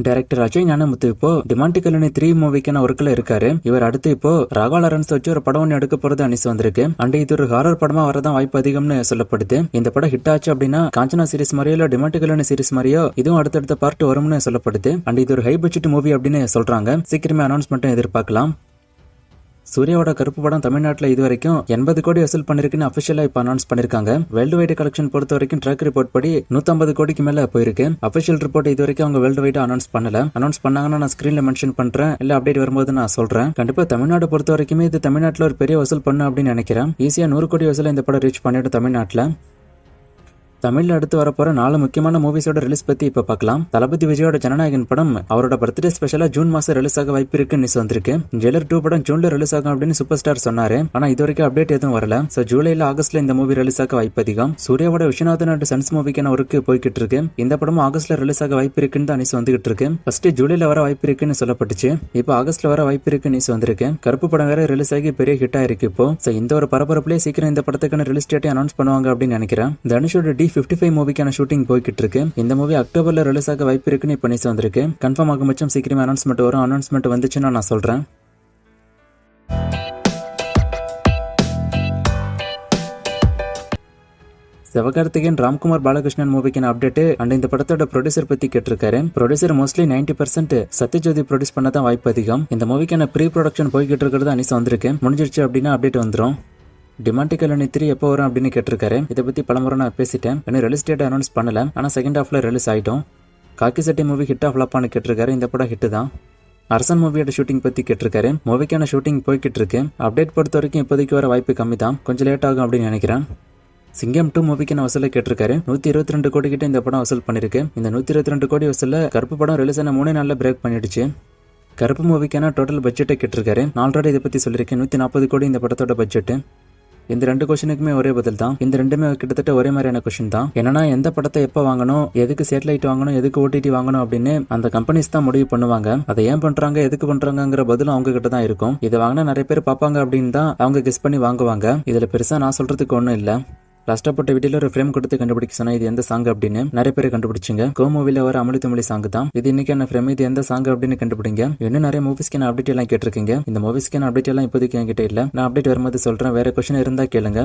Director Ajay Gnanamuthu இப்போ Demonte colony 3 மூவிக்கான ஒர்க்ல இருக்காரு. இவர் அடுத்து இப்போ ராகவா லாரன்ஸ் வச்சு ஒரு படம் ஒன்று எடுக்க போறது அனிஸ் வந்திருக்கு. அண்ட் இது ஒரு ஹாரர் படமா வரதான் வாய்ப்பு அதிகம்னு சொல்லப்படுது. இந்த படம் ஹிட் ஆச்சு அப்படின்னா காஞ்சனா சீரிஸ் மாதிரியோ இல்ல டிமாண்டி காலனி சீரிஸ் மாதிரியோ இதுவும் அடுத்தடுத்த பார்ட் வரும்னு சொல்லப்படுது. அண்ட் இது ஒரு ஹை பட்ஜெட் மூவி அப்படின்னு சொல்றாங்க. சீக்கிரமே அனௌன்ஸ்மெண்ட் எதிர்பார்க்கலாம். சூர்யாவோட கருப்பு படம் தமிழ்நாட்டில் இதுவரைக்கும் 80 கோடி வசூல் பண்ணிருக்குன்னு அபிஷியலா இப்ப அனௌன்ஸ் பண்ணிருக்காங்க. வேர்ல்டு வைட் கலெக்ஷன் பொறுத்த வரைக்கும் ட்ராக் ரிப்போர்ட் படி 150 கோடிக்கு மேல போயிருக்கு. அபிஷியல் ரிப்போர்ட் இது வரைக்கும் அவங்க வேர்ல்டு வைட் அனௌன்ஸ் பண்ணல. அனௌன்ஸ் பண்ணாங்கன்னா நான் ஸ்கிரீன்ல மென்ஷன் பண்றேன், இல்ல அப்டேட் வரும்போது நான் சொல்றேன். கண்டிப்பா தமிழ்நாடு பொறுத்த வரைக்குமே இது தமிழ்நாட்டில் ஒரு பெரிய வசூல் பண்ணும் அப்படின்னு நினைக்கிறேன். ஈஸியா 100 கோடி வசூல் இந்த படம் ரீச் பண்ணிடும் தமிழ்நாட்டில். தமிழ்ல அடுத்து வரப்போற 4 முக்கியமான மூவிஸோட ரிலீஸ் பத்தி இப்ப பார்க்கலாம். தளபதி விஜயோட ஜனநாயகன் படம் அவரோட பர்த்டே ஸ்பெஷலா ஜூன் மாசம் ரிலீஸ் ஆக வாய்ப்பு இருக்குன்னு வந்திருக்கு. ஜெயிலர் 2 படம் ஜூன்ல ரிலீஸ் ஆகும் அப்படின்னு சூப்பர் ஸ்டார் சொன்னாரு. ஆனா இது வரைக்கும் அப்டேட் எதுவும் வரல. சோ ஜூலைல ஆகஸ்ட்ல இந்த மூவி ரிலீஸ் ஆக வாய்ப்பு அதிகம். சூர்யாவோட விஸ்வநாதன் அண்ட் சன்ஸ் மூவிக்கான ஒர்க்கு போய்கிட்டு இருக்கு. இந்த படமும் ஆகஸ்ட்ல ரிலீஸ் ஆக வாய்ப்பு இருக்குன்னு அனிஸ் வந்துகிட்டு இருக்கு. ஃபர்ஸ்ட் ஜூலைல வர வாய்ப்பு இருக்குன்னு சொல்லப்பட்டுச்சு. இப்போ ஆகஸ்ட்ல வர வாய்ப்பு இருக்கு நியூஸ் வந்திருக்கு. கருப்பு படம் வேற ரிலீஸ் ஆகி பெரிய ஹிட் ஆயிருக்கு. இப்போ இந்த ஒரு பரபரப்புலேயே சீக்கிரம் இந்த படத்துக்கான ரிலீஸ் டேட்டை அனௌன்ஸ் பண்ணுவாங்க அப்படின்னு நினைக்கிறேன். தனுஷோட D55 மூவிக்கான ஷூட்டிங் போய்கிட்டு இருக்கு. இந்த மூவி அக்டோபர்ல ரிலீஸ் ஆக வாய்ப்பு இருக்குன்னு இப்ப நியூஸ் வந்திருக்கு. கன்ஃபார்ம் ஆகும் பட்சம் சீக்கிரமே அனௌன்ஸ்மெண்ட் வரும். அனௌன்ஸ்மெண்ட் வந்துச்சுன்னா நான் சொல்றேன். சிவகார்த்திகேயன் ராம்குமார் பாலகிருஷ்ணன் மூவிக்கான அப்டேட் அண்ட் இந்த படத்தோட ப்ரொடியூசர் பத்தி கேட்டிருக்காரு. ப்ரொடியூசர் மோஸ்ட்லி 90% சத்யஜோதி ப்ரொடியூஸ் பண்ணதான் வாய்ப்பு அதிகம். இந்த மூவிக்கான ப்ரீ ப்ரொடக்ஷன் போய்கிட்டு இருக்கிறது அனிஸ் வந்திருக்கு. முடிஞ்சிருச்சு அப்படின்னா அப்டேட் வந்துடும். டிமாண்டி காலனி 3 எப்போ வரும் அப்படின்னு கேட்டிருக்காரு. இதை பத்தி பலமுறை நான் பேசிட்டேன். இன்னும் ரிலீஸ் டேட் அனௌன்ஸ் பண்ணல. ஆனா செகண்ட் ஹாஃப்ல ரிலீஸ் ஆயிட்டோம். காக்கி சட்டி மூவி ஹிட் ஆஃப் ஃப்ளாப்பான்னு கேட்டிருக்காரு. இந்த படம் ஹிட் தான். அரசன் மூவியோட ஷூட்டிங் பத்தி கேட்டிருக்காரு. மூவிக்கான ஷூட்டிங் போய்கிட்டு இருக்கு. அப்டேட் பொறுத்த வரைக்கும் இப்போதைக்கு வர வாய்ப்பு கம்மி தான். கொஞ்சம் லேட் ஆகும் அப்படின்னு நினைக்கிறேன். சிங்கம் 2 மூவிக்கான வசூலை கேட்டிருக்காரு. 122 கோடி கிட்ட இந்த படம் வசூல் பண்ணிருக்கு. இந்த 122 கோடி வசூல கருப்பு படம் ரிலீஸ் ஆன 3 நாள்ல பிரேக் பண்ணிடுச்சு. கருப்பு மூவிக்கான டோட்டல் பட்ஜெட்டை கேட்டிருக்காரு. நான் ஆல்ரெடி இதை பத்தி சொல்லியிருக்கேன். 140 கோடி இந்த படத்தோட பட்ஜெட். இந்த 2 கொஸ்டினுக்குமே ஒரே பதில் தான். இந்த ரெண்டுமே கிட்டத்தட்ட ஒரே மாதிரியான கொஸ்டின் தான். என்னன்னா எந்த படத்தை எப்ப வாங்கணும், எதுக்கு சேட்டலைட் வாங்கணும், எதுக்கு OTT வாங்கணும் அப்படின்னு அந்த கம்பெனிஸ் தான் முடிவு பண்ணுவாங்க. அதை ஏன் பண்றாங்க, எதுக்கு பண்றாங்கிற பதிலும் அவங்க கிட்ட தான் இருக்கும். இதை வாங்கினா நிறைய பேர் பார்ப்பாங்க அப்படின்னு தான் அவங்க கெஸ் பண்ணி வாங்குவாங்க. இதுல பெருசா நான் சொல்றதுக்கு ஒன்றும் இல்லை. லாஸ்டா போட்ட வீடியோல ஒரு ஃப்ரேம் கொடுத்து கண்டுபிடிக்க சொன்னா இது எந்த சாங் அப்படின்னு நிறைய பேர் கண்டுபிடிச்சிங்க. கோ மூவில வர அமளி தமிழி சாங் தான் இது. இன்னைக்கான ஃப்ரேம் இது எந்த சாங் அப்படின்னு கண்டுபிடிங்க. இன்னும் நிறைய மூவிஸ்க்கான அப்டேட் எல்லாம் கேட்டிருக்கீங்க. இந்த மூவிஸ்க்கான அப்டேட் எல்லாம் இப்போதைக்கு என்கிட்ட இல்ல. நான் அப்டேட் வரும்போது சொல்றேன். வேற கொஸ்டின் இருந்தா கேளுங்க.